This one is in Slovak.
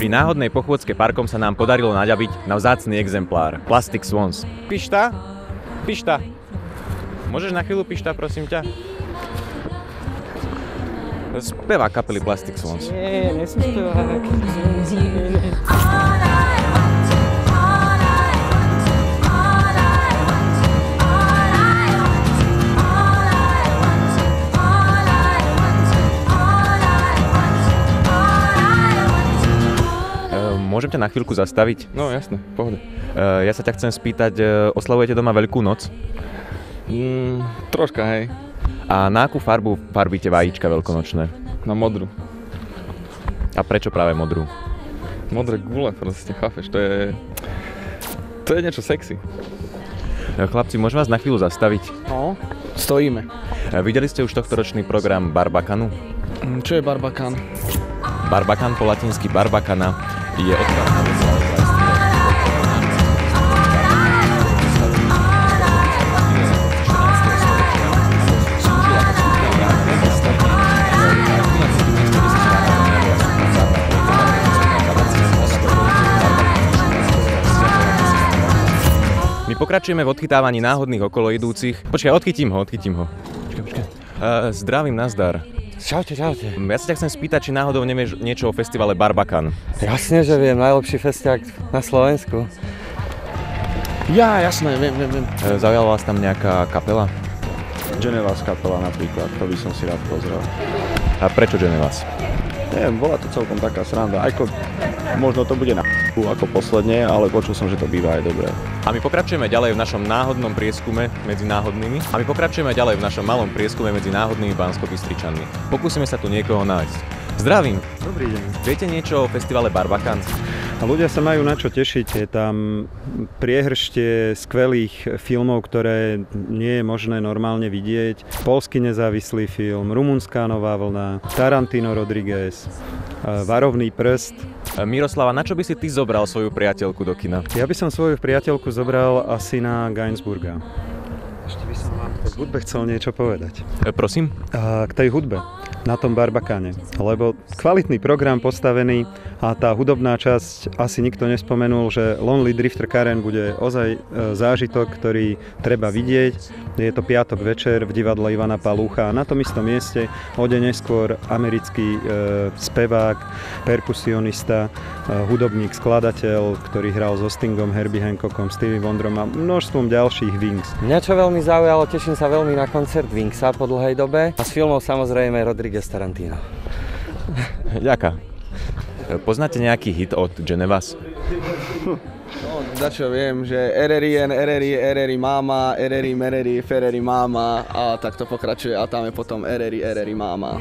Pri náhodnej pochôdzke parkom sa nám podarilo naďabiť na vzácny exemplár Plastic Swans. Pišta? Pišta. Môžeš na chvíľu, Pišta, prosím ťa? Spevák kapely Plastic Swans. Nie, nesmí spevák. Môžem ťa na chvíľku zastaviť? No jasne, pohode. Ja sa ťa chcem spýtať, oslavujete doma Veľkú noc? Troška, hej. A na akú farbu farbíte vajíčka veľkonočné? Na modrú. A prečo práve modrú? Modré gule, proste, chápeš, to je niečo sexy. Chlapci, môžem vás na chvíľu zastaviť? No, stojíme. Videli ste už tohtoročný program Barbakanu? Čo je Barbakan? Barbakan, po latinsky Barbakana, je odkaz na veselé My pokračujeme v odchytávaní náhodných okoloidúcich. Počkaj, odchytím ho. Počkaj. Zdravím, nazdar. Čaute. Ja sa ťa chcem spýtať, či náhodou nevieš niečo o festivale Barbakan. Jasne, že viem, najlepší festiak na Slovensku. Ja, jasné, viem. Zaujala vás tam nejaká kapela? Genevas kapela napríklad, to by som si rád pozrel. A prečo Genevas? Neviem, bola to celkom taká sranda, možno to bude na ako posledne, ale počul som, že to býva aj dobré. A my pokračujeme ďalej v našom náhodnom prieskume medzi náhodnými. A my pokračujeme ďalej v našom malom prieskume medzi náhodnými Banskobystričanmi. Pokúsime sa tu niekoho nájsť. Zdravím! Dobrý deň. Viete niečo o festivale Barbakan? A ľudia sa majú na čo tešiť, je tam priehrštie skvelých filmov, ktoré nie je možné normálne vidieť. Poľský nezávislý film, rumunská nová vlna, Tarantino Rodriguez, Varovný prst. Miroslava, na čo by si ty zobral svoju priateľku do kina? Ja by som svoju priateľku zobral asi na Gainsbourga. Ešte by som vám k hudbe chcel niečo povedať. Prosím? K tej hudbe na tom Barbakane, lebo kvalitný program postavený a tá hudobná časť, asi nikto nespomenul, že Lonely Drifter Karen bude ozaj zážitok, ktorý treba vidieť. Je to piatok večer v divadle Ivana Palúcha a na tom istom mieste o deň neskôr americký spevák, perkusionista, hudobník, skladateľ, ktorý hral so Stingom, Herbie Hancockom, Stevie Wonderom a množstvom ďalších Wings. Mňa čo veľmi zaujalo, teším sa veľmi na koncert Wingsa po dlhej dobe a z filmov samozrejme Rodriguez Tarantino. Ďaká. Poznáte nejaký hit od Genevas? No, dačo viem, že Ereri, Mama, Ereri, Mereri, Fereri, Mama a tak to pokračuje a tam je potom Ereri, Mama.